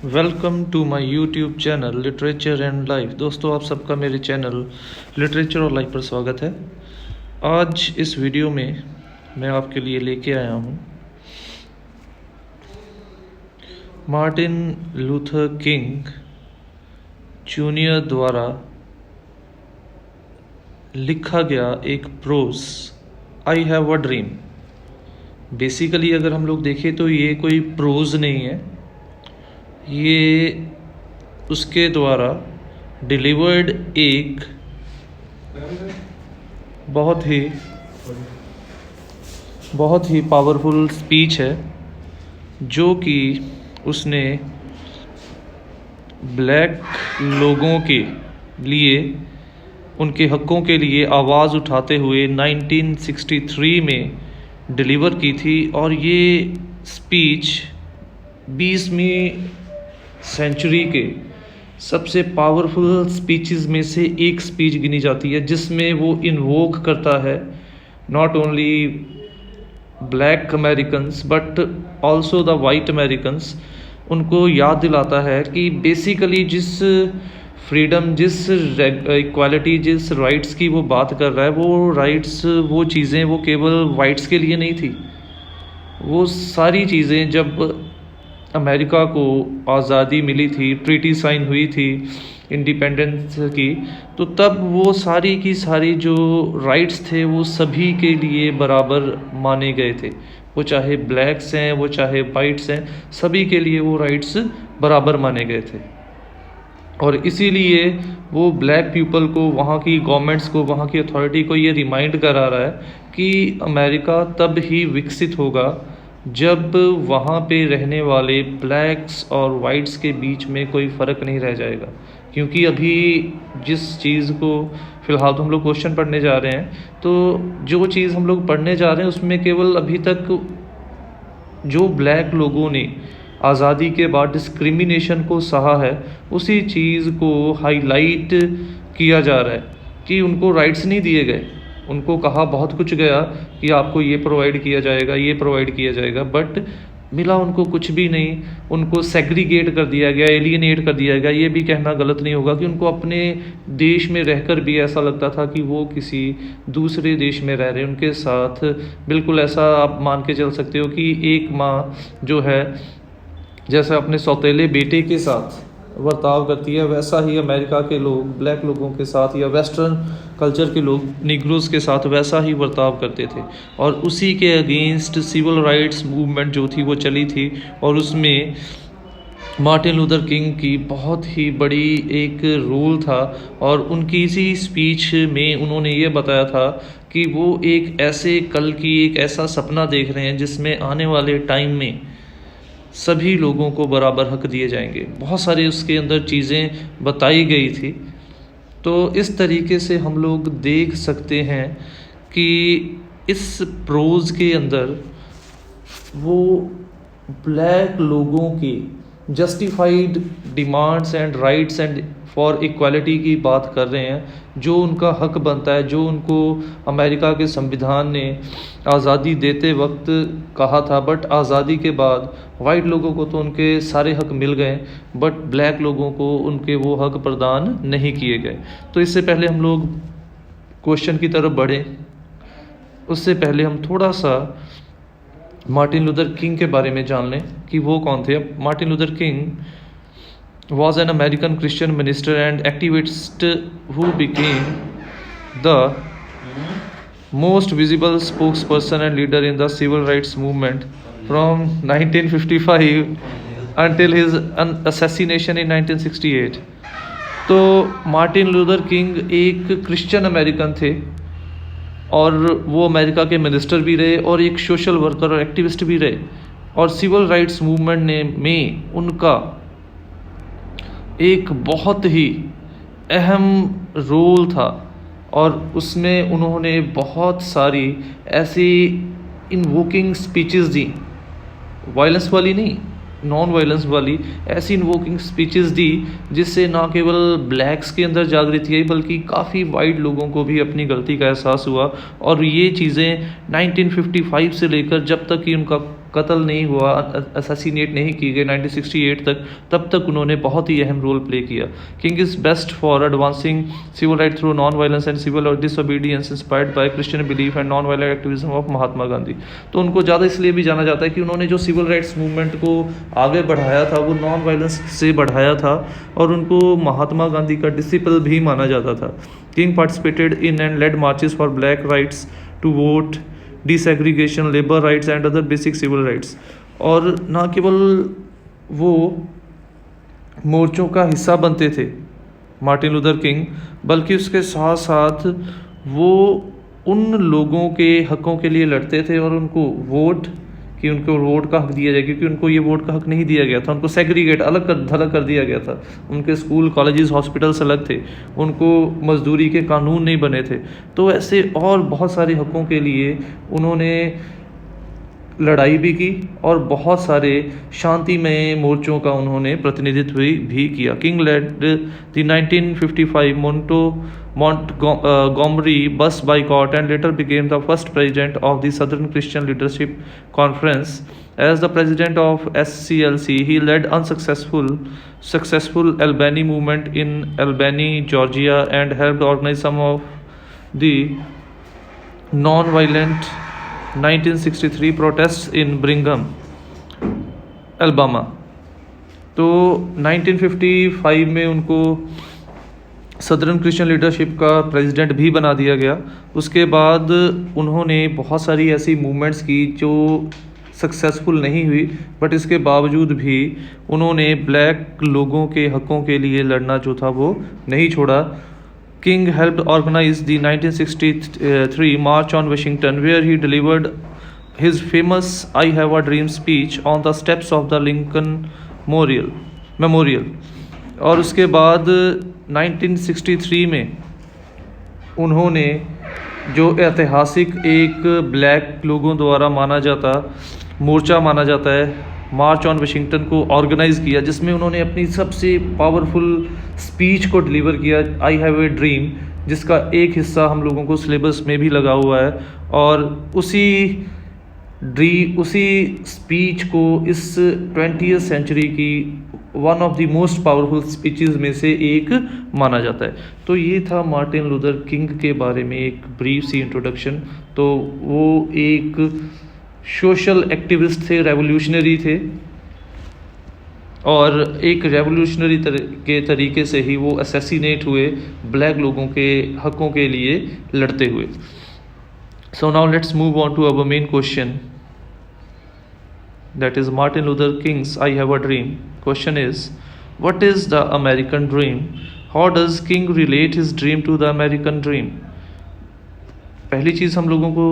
Welcome to my YouTube channel literature and life. दोस्तों, आप सबका मेरे चैनल लिटरेचर और लाइफ पर स्वागत है। आज इस वीडियो में मैं आपके लिए लेके आया हूँ मार्टिन लूथर किंग जूनियर द्वारा लिखा गया एक prose I have a dream. Basically अगर हम लोग देखें तो ये कोई प्रोज नहीं है, ये उसके द्वारा डिलीवर्ड एक बहुत ही पावरफुल स्पीच है, जो कि उसने ब्लैक लोगों के लिए, उनके हकों के लिए आवाज़ उठाते हुए 1963 में डिलीवर की थी। और ये स्पीच 20वीं सेंचुरी के सबसे पावरफुल स्पीचेस में से एक स्पीच गिनी जाती है, जिसमें वो इन्वोक करता है not only black Americans but also the white Americans. उनको याद दिलाता है कि बेसिकली जिस फ्रीडम, जिस इक्वालिटी, जिस राइट्स की वो बात कर रहा है, वो राइट्स, वो चीज़ें वो केवल वाइट्स के लिए नहीं थी। वो सारी चीज़ें जब अमेरिका को आज़ादी मिली थी, ट्रीटी साइन हुई थी इंडिपेंडेंस की, तो तब वो सारी की सारी जो राइट्स थे वो सभी के लिए बराबर माने गए थे। वो चाहे ब्लैक्स हैं, वो चाहे वाइट्स हैं, सभी के लिए वो राइट्स बराबर माने गए थे। और इसीलिए वो ब्लैक पीपल को, वहाँ की गवर्नमेंट्स को, वहाँ की अथॉरिटी को ये रिमाइंड करा रहा है कि अमेरिका तब ही विकसित होगा जब वहाँ पे रहने वाले ब्लैक्स और वाइट्स के बीच में कोई फ़र्क नहीं रह जाएगा। क्योंकि अभी जिस चीज़ को फ़िलहाल तो हम लोग क्वेश्चन पढ़ने जा रहे हैं, तो जो चीज़ हम लोग पढ़ने जा रहे हैं उसमें केवल अभी तक जो ब्लैक लोगों ने आज़ादी के बाद डिस्क्रिमिनेशन को सहा है, उसी चीज़ को हाईलाइट किया जा रहा है कि उनको राइट्स नहीं दिए गए। उनको कहा बहुत कुछ गया कि आपको ये प्रोवाइड किया जाएगा, ये प्रोवाइड किया जाएगा, बट मिला उनको कुछ भी नहीं। उनको सेग्रीगेट कर दिया गया, एलियनेट कर दिया गया। ये भी कहना गलत नहीं होगा कि उनको अपने देश में रहकर भी ऐसा लगता था कि वो किसी दूसरे देश में रह रहे हैं। उनके साथ बिल्कुल ऐसा आप मान के चल सकते हो कि एक माँ जो है जैसे अपने सौतेले बेटे के साथ बर्ताव करती है, वैसा ही अमेरिका के लोग ब्लैक लोगों के साथ या वेस्टर्न कल्चर के लोग निग्रोज के साथ वैसा ही बर्ताव करते थे। और उसी के अगेंस्ट सिविल राइट्स मूवमेंट जो थी वो चली थी, और उसमें मार्टिन लूथर किंग की बहुत ही बड़ी एक रोल था। और उनकी इसी स्पीच में उन्होंने ये बताया था कि वो एक ऐसे कल की, एक ऐसा सपना देख रहे हैं जिसमें आने वाले टाइम में सभी लोगों को बराबर हक दिए जाएंगे। बहुत सारी उसके अंदर चीज़ें बताई गई थी। तो इस तरीके से हम लोग देख सकते हैं कि इस प्रोज के अंदर वो ब्लैक लोगों की justified demands and rights and for equality की बात कर रहे हैं, जो उनका हक बनता है, जो उनको अमेरिका के संविधान ने आज़ादी देते वक्त कहा था। बट आज़ादी के बाद वाइट लोगों को तो उनके सारे हक मिल गए, बट ब्लैक लोगों को उनके वो हक प्रदान नहीं किए गए। तो इससे पहले हम लोग क्वेश्चन की तरफ बढ़ें, उससे पहले हम थोड़ा सा मार्टिन लूथर किंग के बारे में जान लें कि वो कौन थे। Martin Luther king was an American Christian minister and activist who became the most visible spokesperson and leader in the civil rights movement from 1955 until his assassination in 1968। तो मार्टिन लूथर किंग एक Christian American थे, और वो America के minister भी रहे और एक सोशल वर्कर और एक्टिविस्ट भी रहे। और सिविल राइट्स मूवमेंट में उनका एक बहुत ही अहम रोल था, और उसमें उन्होंने बहुत सारी ऐसी इन्वोकिंग स्पीचेस दी, वायलेंस वाली नहीं, नॉन वायलेंस वाली ऐसी इन्वोकिंग स्पीचेस दी, जिससे ना केवल ब्लैक्स के अंदर जागृति आई बल्कि काफ़ी वाइट लोगों को भी अपनी गलती का एहसास हुआ। और ये चीज़ें 1955 से लेकर जब तक कि उनका कत्ल नहीं हुआ, असैसिनेट नहीं की गई 1968 तक, तब तक उन्होंने बहुत ही अहम रोल प्ले किया। King is best for advancing civil right through non violence and civil disobedience inspired by Christian belief and non violent activism of Mahatma Gandhi. तो उनको ज़्यादा इसलिए भी जाना जाता है कि उन्होंने जो सिविल राइट्स मूवमेंट को आगे बढ़ाया था वो नॉन वायलेंस से बढ़ाया था, और उनको महात्मा गांधी का डिसिपल भी माना जाता था। King participated in and led marches for black rights to vote, disaggregation, labour rights and other basic civil rights. और ना केवल वो मोर्चों का हिस्सा बनते थे मार्टिन लूथर किंग, बल्कि उसके साथ साथ वो उन लोगों के हकों के लिए लड़ते थे और उनको वोट कि उनको वोट का हक दिया जाए, क्योंकि उनको ये वोट का हक नहीं दिया गया था। उनको सेग्रीगेट अलग थलग कर दिया गया था। उनके स्कूल कॉलेजेस हॉस्पिटल्स अलग थे, उनको मजदूरी के कानून नहीं बने थे। तो ऐसे और बहुत सारे हकों के लिए उन्होंने लड़ाई भी की और बहुत सारे शांतिमय मोर्चों का उन्होंने प्रतिनिधित्व भी किया। King led the 1955 Montgomery bus boycott and later became the first president of the Southern Christian Leadership Conference. As the president of SCLC, he led successful Albany movement in Albany, Georgia, and helped organize some of the non-violent 1963 protests in Brigham, Alabama। तो 1955 में उनको southern Christian leadership का president भी बना दिया गया। उसके बाद उन्होंने बहुत सारी ऐसी मूवमेंट्स की जो सक्सेसफुल नहीं हुई, बट इसके बावजूद भी उन्होंने ब्लैक लोगों के हकों के लिए लड़ना जो था वो नहीं छोड़ा। King helped organize the 1963 March on Washington, where he delivered his famous "I Have a Dream" speech on the steps of the Lincoln Memorial। और उसके बाद 1963 में उन्होंने जो ऐतिहासिक एक ब्लैक लोगों द्वारा मोर्चा माना जाता है, मार्च ऑन वाशिंगटन को ऑर्गेनाइज़ किया, जिसमें उन्होंने अपनी सबसे पावरफुल स्पीच को डिलीवर किया, आई हैव ए ड्रीम, जिसका एक हिस्सा हम लोगों को सिलेबस में भी लगा हुआ है। और उसी स्पीच को इस 20th सेंचुरी की one of the most powerful speeches में से एक माना जाता है। तो ये था मार्टिन लूथर किंग के बारे में एक ब्रीफ सी इंट्रोडक्शन। तो वो एक सोशल एक्टिविस्ट थे, रेवोल्यूशनरी थे, और एक रेवोल्यूशनरी के तरीके से ही वो असैसिनेट हुए, ब्लैक लोगों के हकों के लिए लड़ते हुए। So now let's move on to our main question, that is Martin Luther King's I Have a Dream. Question is, what is the American dream? How does King relate his dream to the American dream? पहली चीज़ हम लोगों को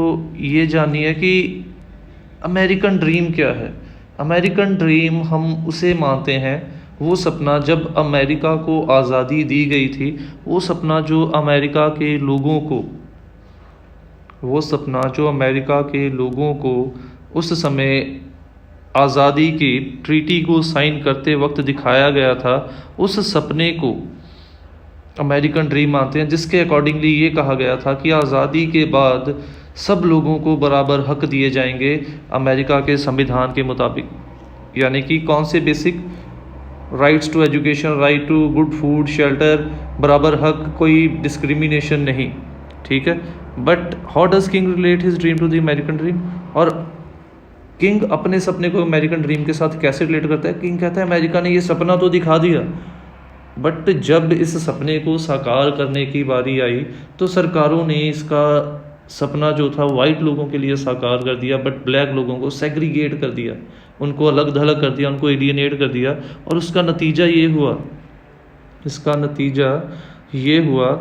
ये जाननी है कि American dream क्या है। अमेरिकन ड्रीम हम उसे मानते हैं, वो सपना जब अमेरिका को आज़ादी दी गई थी, वो सपना जो अमेरिका के लोगों को उस समय आज़ादी की ट्रीटी को साइन करते वक्त दिखाया गया था, उस सपने को अमेरिकन ड्रीम मानते हैं, जिसके अकॉर्डिंगली ये कहा गया था कि आज़ादी के बाद सब लोगों को बराबर हक दिए जाएंगे अमेरिका के संविधान के मुताबिक। यानी कि कौन से basic rights to education, right to good food, shelter, बराबर हक, कोई डिस्क्रिमिनेशन नहीं, ठीक है। But how does King relate his dream to the American dream? और किंग अपने सपने को अमेरिकन ड्रीम के साथ कैसे रिलेट करता है? किंग कहता है अमेरिका ने ये सपना तो दिखा दिया, बट जब इस सपने को साकार करने की बारी आई तो सरकारों ने इसका सपना जो था वाइट लोगों के लिए साकार कर दिया, बट ब्लैक लोगों को सेग्रीगेट कर दिया, उनको अलग थलग कर दिया, उनको एलियनेट कर दिया। और उसका नतीजा ये हुआ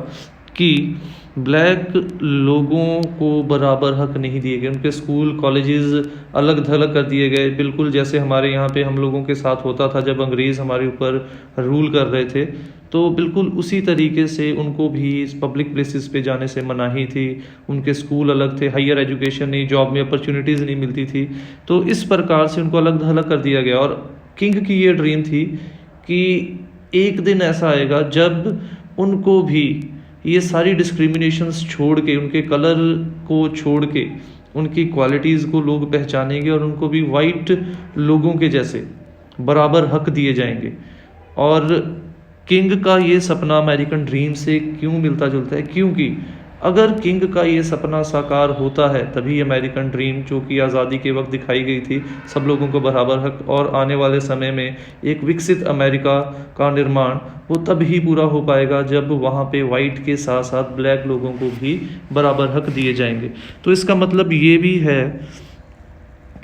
कि ब्लैक लोगों को बराबर हक नहीं दिए गए, उनके स्कूल कॉलेजेस अलग थलग कर दिए गए, बिल्कुल जैसे हमारे यहाँ पे हम लोगों के साथ होता था जब अंग्रेज़ हमारे ऊपर रूल कर रहे थे। तो बिल्कुल उसी तरीके से उनको भी पब्लिक प्लेसेस पे जाने से मनाही थी, उनके स्कूल अलग थे, हायर एजुकेशन नहीं, जॉब में अपॉर्चुनिटीज़ नहीं मिलती थी। तो इस प्रकार से उनको अलग थलग कर दिया गया। और किंग की ये ड्रीम थी कि एक दिन ऐसा आएगा जब उनको भी ये सारी डिस्क्रिमिनेशंस छोड़ के, उनके कलर को छोड़ के उनकी क्वालिटीज़ को लोग पहचानेंगे और उनको भी वाइट लोगों के जैसे बराबर हक दिए जाएंगे। और किंग का ये सपना अमेरिकन ड्रीम से क्यों मिलता जुलता है? क्योंकि अगर किंग का ये सपना साकार होता है तभी अमेरिकन ड्रीम, जो कि आज़ादी के वक्त दिखाई गई थी, सब लोगों को बराबर हक और आने वाले समय में एक विकसित अमेरिका का निर्माण, वो तब ही पूरा हो पाएगा जब वहाँ पे वाइट के साथ साथ ब्लैक लोगों को भी बराबर हक दिए जाएंगे। तो इसका मतलब ये भी है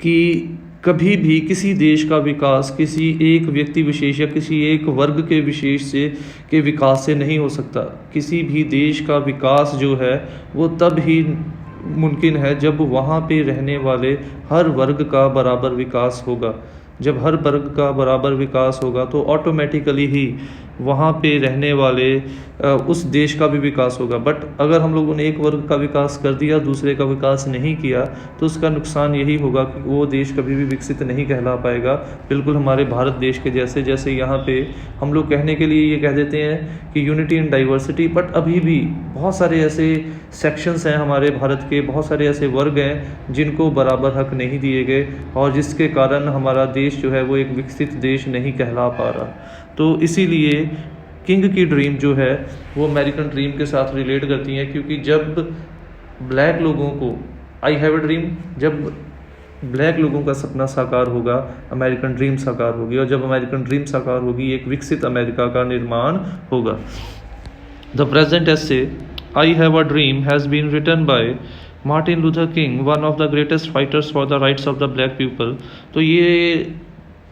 कि कभी भी किसी देश का विकास किसी एक व्यक्ति विशेष या किसी एक वर्ग के विशेष से के विकास से नहीं हो सकता। किसी भी देश का विकास जो है वो तब ही मुमकिन है जब वहाँ पे रहने वाले हर वर्ग का बराबर विकास होगा। जब हर वर्ग का बराबर विकास होगा तो ऑटोमेटिकली ही वहाँ पे रहने वाले उस देश का भी विकास होगा। बट अगर हम लोगों ने एक वर्ग का विकास कर दिया, दूसरे का विकास नहीं किया, तो उसका नुकसान यही होगा कि वो देश कभी भी विकसित नहीं कहला पाएगा। बिल्कुल हमारे भारत देश के जैसे, जैसे यहाँ पे हम लोग कहने के लिए ये कह देते हैं कि यूनिटी इन डाइवर्सिटी, बट अभी भी बहुत सारे ऐसे सेक्शंस हैं हमारे भारत के, बहुत सारे ऐसे वर्ग हैं जिनको बराबर हक नहीं दिए गए और जिसके कारण हमारा देश जो है वो एक विकसित देश नहीं कहला पा रहा। तो इसीलिए किंग की ड्रीम जो है वो अमेरिकन ड्रीम के साथ रिलेट करती हैं, क्योंकि जब ब्लैक लोगों को, आई हैव अ ड्रीम, जब ब्लैक लोगों का सपना साकार होगा अमेरिकन ड्रीम साकार होगी, और जब अमेरिकन ड्रीम साकार होगी एक विकसित अमेरिका का निर्माण होगा। The present essay I have a dream has been written by Martin Luther King, one of the greatest fighters for the rights of the black people. तो ये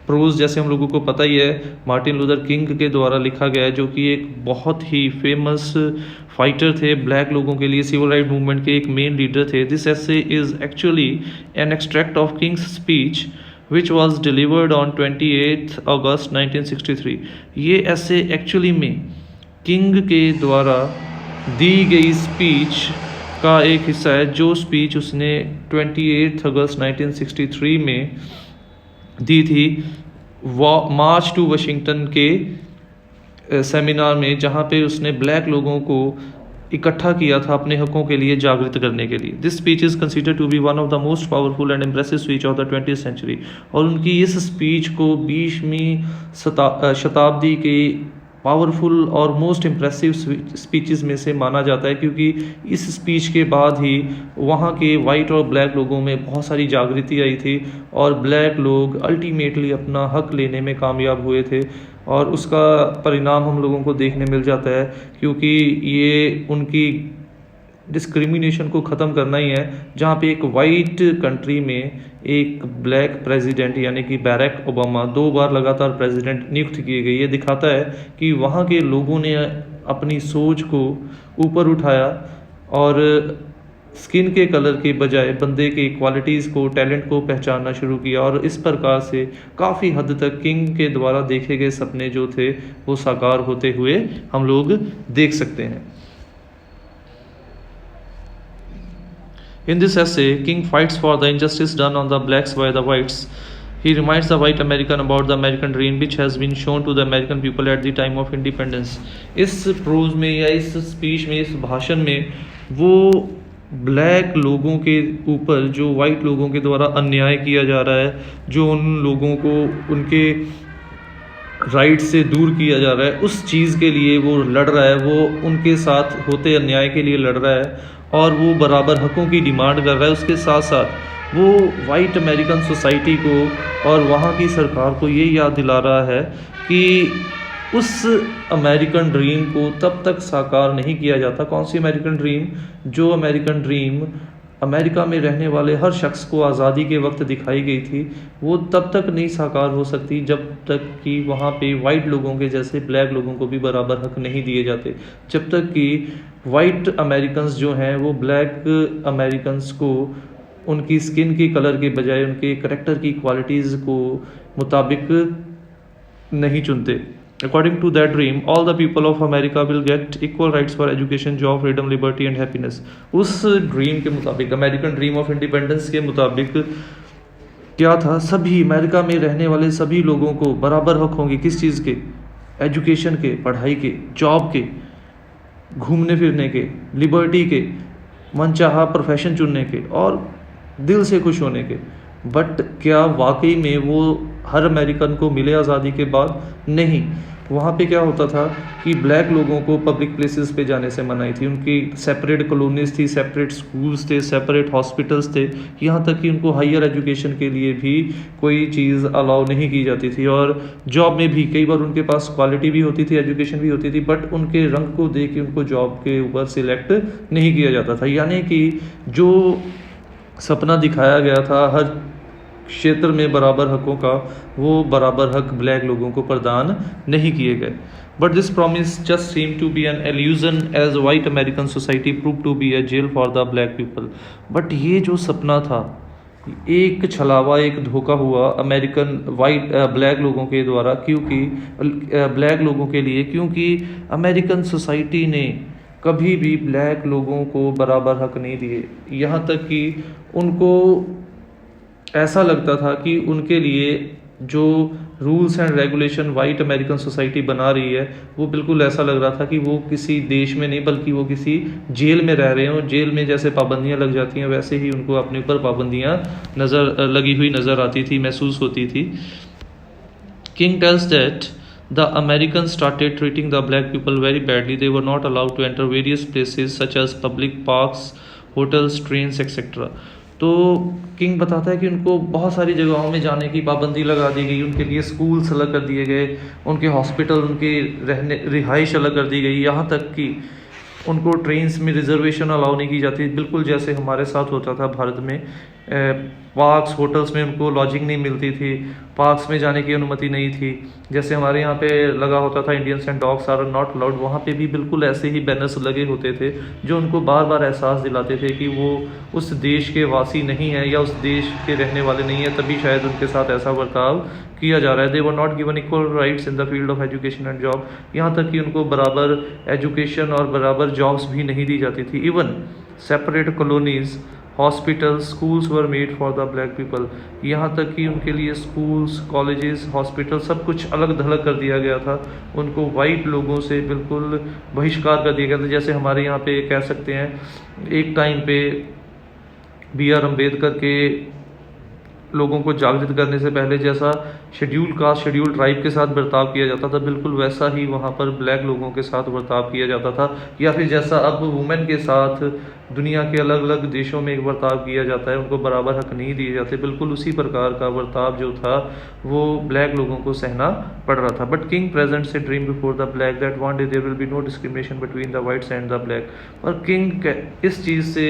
प्रोज जैसे हम लोगों को पता ही है मार्टिन लूथर किंग के द्वारा लिखा गया है, जो कि एक बहुत ही फेमस फाइटर थे ब्लैक लोगों के लिए, सिविल राइट मूवमेंट के एक मेन लीडर थे। This essay is actually an extract of Kings speech which was delivered on 28 अगस्त 1963। ये ऐसे एक्चुअली में किंग के द्वारा दी गई स्पीच का एक हिस्सा है, जो स्पीच उसने 28 अगस्त 1963 में दी थी मार्च टू वाशिंगटन के सेमिनार में, जहाँ पे उसने ब्लैक लोगों को इकट्ठा किया था अपने हकों के लिए जागृत करने के लिए। This speech is considered to be one of the most powerful and impressive speech of the 20th century. और उनकी इस स्पीच को 20वीं शताब्दी के पावरफुल और मोस्ट इम्प्रेसिव स्पीचेस में से माना जाता है, क्योंकि इस स्पीच के बाद ही वहाँ के वाइट और ब्लैक लोगों में बहुत सारी जागृति आई थी और ब्लैक लोग अल्टीमेटली अपना हक लेने में कामयाब हुए थे। और उसका परिणाम हम लोगों को देखने मिल जाता है, क्योंकि ये उनकी डिस्क्रिमिनेशन को ख़त्म करना ही है। जहाँ पे एक वाइट कंट्री में एक ब्लैक प्रेसिडेंट यानी कि बैरक ओबामा 2 बार लगातार प्रेसिडेंट नियुक्त किए गए, ये दिखाता है कि वहाँ के लोगों ने अपनी सोच को ऊपर उठाया और स्किन के कलर के बजाय बंदे के क्वालिटीज़ को, टैलेंट को पहचानना शुरू किया। और इस प्रकार से काफ़ी हद तक किंग के द्वारा देखे गए सपने जो थे वो साकार होते हुए हम लोग देख सकते हैं। In this essay, King fights for the injustice done on the blacks by the whites. He reminds the white American about the American dream which has been shown to the American people at the time of independence. इस pros में या इस speech में, इस भाषण में वो black लोगों के ऊपर जो वाइट लोगों के द्वारा अन्याय किया जा रहा है, जो उन लोगों को उनके राइट से दूर किया जा रहा है, उस चीज़ के लिए वो लड़ रहा है। वो उनके साथ होते अन्याय के लिए लड़ रहा है और वो बराबर हकों की डिमांड कर रहा है। उसके साथ साथ वो वाइट अमेरिकन सोसाइटी को और वहाँ की सरकार को ये याद दिला रहा है कि उस अमेरिकन ड्रीम को तब तक साकार नहीं किया जाता। कौन सी अमेरिकन ड्रीम? जो अमेरिकन ड्रीम अमेरिका में रहने वाले हर शख्स को आज़ादी के वक्त दिखाई गई थी, वो तब तक नहीं साकार हो सकती जब तक कि वहाँ पे वाइट लोगों के जैसे ब्लैक लोगों को भी बराबर हक नहीं दिए जाते। जब तक कि वाइट अमेरिकन्स जो हैं वो ब्लैक अमेरिकन्स को उनकी स्किन के कलर के बजाय उनके करैक्टर की क्वालिटीज़ को मुताबिक नहीं चुनते। According to that dream, all the people of America will get equal rights for education, job, freedom, liberty and happiness. उस ड्रीम के मुताबिक, अमेरिकन ड्रीम ऑफ इंडिपेंडेंस के मुताबिक क्या था? सभी अमेरिका में रहने वाले सभी लोगों को बराबर हक होंगे। किस चीज़ के? एजुकेशन के, पढ़ाई के, जॉब के, घूमने फिरने के, लिबर्टी के, मनचाहा प्रोफेशन चुनने के और दिल से खुश होने के। बट क्या वाकई में वो हर अमेरिकन को मिले आज़ादी के बाद? नहीं। वहाँ पे क्या होता था कि ब्लैक लोगों को पब्लिक प्लेसेस पे जाने से मनाही थी, उनकी सेपरेट कॉलोनीज थी, सेपरेट स्कूल्स थे, सेपरेट हॉस्पिटल्स थे, यहाँ तक कि उनको हायर एजुकेशन के लिए भी कोई चीज़ अलाउ नहीं की जाती थी। और जॉब में भी कई बार उनके पास क्वालिटी भी होती थी, एजुकेशन भी होती थी, बट उनके रंग को देख के उनको जॉब के ऊपर सिलेक्ट नहीं किया जाता था। यानी कि जो सपना दिखाया गया था हर क्षेत्र में बराबर हकों का, वो बराबर हक ब्लैक लोगों को प्रदान नहीं किए गए। But this promise just seem to be an illusion as white American society prove to be a jail for the black people. But ये जो सपना था एक छलावा, एक धोखा हुआ अमेरिकन वाइट ब्लैक लोगों के द्वारा, क्योंकि ब्लैक लोगों के लिए, क्योंकि अमेरिकन सोसाइटी ने कभी भी ब्लैक लोगों को बराबर हक नहीं दिए। यहाँ तक कि उनको ऐसा लगता था कि उनके लिए जो rules and regulation white American society बना रही है, वो बिल्कुल ऐसा लग रहा था कि वो किसी देश में नहीं बल्कि वो किसी जेल में रह रहे हों। जेल में जैसे पाबंदियां लग जाती हैं वैसे ही उनको अपने ऊपर पाबंदियां लगी हुई नज़र आती थी, महसूस होती थी। King tells that the Americans started treating the black people very badly. They were not allowed to enter various places such as public parks, hotels, trains, etc. तो किंग बताता है कि उनको बहुत सारी जगहों में जाने की पाबंदी लगा दी गई, उनके लिए स्कूल्स अलग कर दिए गए, उनके हॉस्पिटल, उनकी रिहाइश अलग कर दी गई, यहाँ तक कि उनको ट्रेन्स में रिजर्वेशन अलाउ नहीं की जाती, बिल्कुल जैसे हमारे साथ होता था भारत में। पार्क्स, होटल्स में उनको लॉजिंग नहीं मिलती थी, पार्क्स में जाने की अनुमति नहीं थी। जैसे हमारे यहाँ पे लगा होता था Indians and dogs are not allowed, वहाँ पे भी बिल्कुल ऐसे ही बैनर्स लगे होते थे जो उनको बार बार एहसास दिलाते थे कि वो उस देश के वासी नहीं हैं या उस देश के रहने वाले नहीं हैं, तभी शायद उनके साथ ऐसा बर्ताव किया जा रहा है। They were not given equal rights in the field of education and job, यहाँ तक कि उनको बराबर एजुकेशन और बराबर जॉब्स भी नहीं दी जाती थी। Even separate colonies, hospital, schools were made for the black people, यहाँ तक कि उनके लिए स्कूल्स, कॉलेजेस, हॉस्पिटल सब कुछ अलग थलग कर दिया गया था। उनको वाइट लोगों से बिल्कुल बहिष्कार कर दिया गया था। जैसे हमारे यहाँ पे कह सकते हैं एक टाइम पे B.R. अम्बेडकर के लोगों को जागृत करने से पहले जैसा शेड्यूल कास्ट, शेड्यूल ट्राइब के साथ बर्ताव किया जाता था, बिल्कुल वैसा ही वहाँ पर ब्लैक लोगों के साथ बर्ताव किया जाता था। या फिर जैसा अब वुमेन के साथ दुनिया के अलग अलग देशों में एक बर्ताव किया जाता है, उनको बराबर हक नहीं दिए जाते, बिल्कुल उसी प्रकार का बर्ताव जो था वो ब्लैक लोगों को सहना पड़ रहा था। But King presents a dream before the black that one day there will be no discrimination between the whites and the black. और किंग इस चीज़ से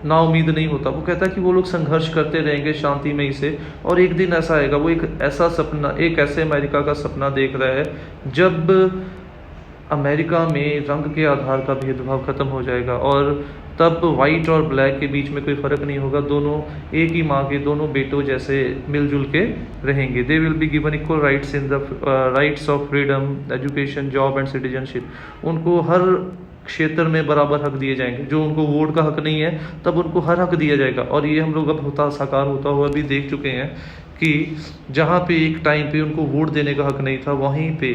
ना उम्मीद नहीं होता, वो कहता है कि वो लोग संघर्ष करते रहेंगे शांतिमय से, और एक दिन ऐसा आएगा, वो एक ऐसा सपना, एक ऐसे अमेरिका का सपना देख रहा है जब अमेरिका में रंग के आधार का भेदभाव खत्म हो जाएगा और तब वाइट और ब्लैक के बीच में कोई फ़र्क नहीं होगा, दोनों एक ही माँ के दोनों बेटों जैसे मिलजुल के रहेंगे। They will be given equal rights in the rights of freedom, education, job and citizenship. उनको हर क्षेत्र में बराबर हक दिए जाएंगे। जो उनको वोट का हक नहीं है तब उनको हर हक दिया जाएगा। और ये हम लोग अब साकार होता हुआ भी देख चुके हैं कि जहाँ पे एक टाइम पे उनको वोट देने का हक नहीं था, वहीं पे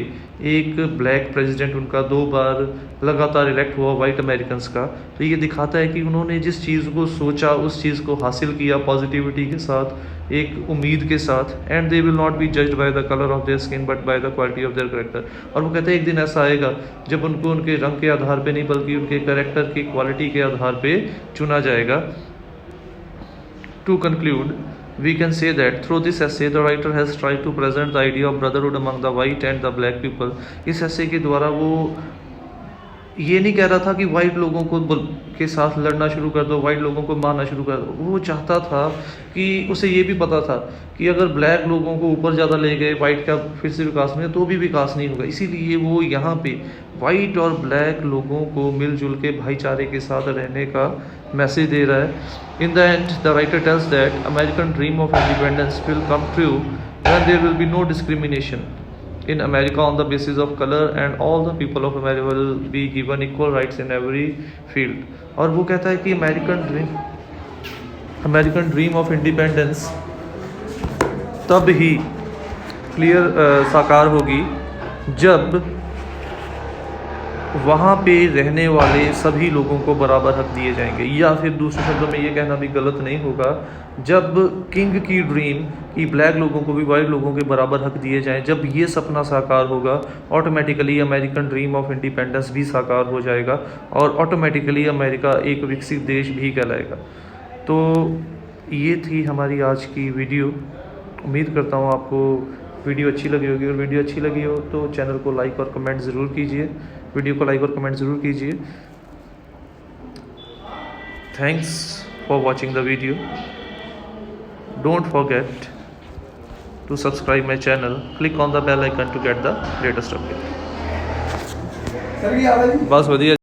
एक ब्लैक प्रेसिडेंट उनका 2 बार लगातार इलेक्ट हुआ वाइट अमेरिकन्स का। तो ये दिखाता है कि उन्होंने जिस चीज़ को सोचा उस चीज़ को हासिल किया पॉजिटिविटी के साथ, एक उम्मीद के साथ। And they will not be judged by the colour of their skin but by the quality of their character. और वो कहते हैं एक दिन ऐसा आएगा जब उनको उनके रंग के आधार पे नहीं बल्कि उनके करेक्टर की क्वालिटी के आधार पे चुना जाएगा। To conclude, we can say that through this essay the writer has tried to present the idea of brotherhood among the white and the black people। इस essay के द्वारा वो ये नहीं कह रहा था कि वाइट लोगों को के साथ लड़ना शुरू कर दो, वाइट लोगों को मारना शुरू कर दो। वो चाहता था कि उसे ये भी पता था कि अगर ब्लैक लोगों को ऊपर ज़्यादा ले गए, वाइट का फिर से विकास नहीं तो भी विकास नहीं होगा। इसीलिए वो यहाँ पे वाइट और ब्लैक लोगों को मिलजुल के भाईचारे के साथ रहने का मैसेज दे रहा है। In the end the writer tells that American dream of independence will come true when there will be no discrimination in America on the basis of color and all the people of America will be given equal rights in every field। और वो कहता है कि American dream of independence तब ही clear साकार होगी जब वहाँ पे रहने वाले सभी लोगों को बराबर हक दिए जाएंगे। या फिर दूसरे शब्दों में ये कहना भी गलत नहीं होगा, जब किंग की ड्रीम कि ब्लैक लोगों को भी वाइट लोगों के बराबर हक दिए जाएं, जब ये सपना साकार होगा, automatically American dream of independence भी साकार हो जाएगा और ऑटोमेटिकली अमेरिका एक विकसित देश भी कहलाएगा। तो ये थी हमारी आज की वीडियो। उम्मीद करता हूँ आपको वीडियो अच्छी लगी होगी, और वीडियो अच्छी लगी हो तो चैनल को लाइक और कमेंट ज़रूर कीजिए, वीडियो को लाइक और कमेंट ज़रूर कीजिए। Thanks for watching the video. Don't forget to subscribe my channel, click on the bell icon to get the latest update। बस वधिया।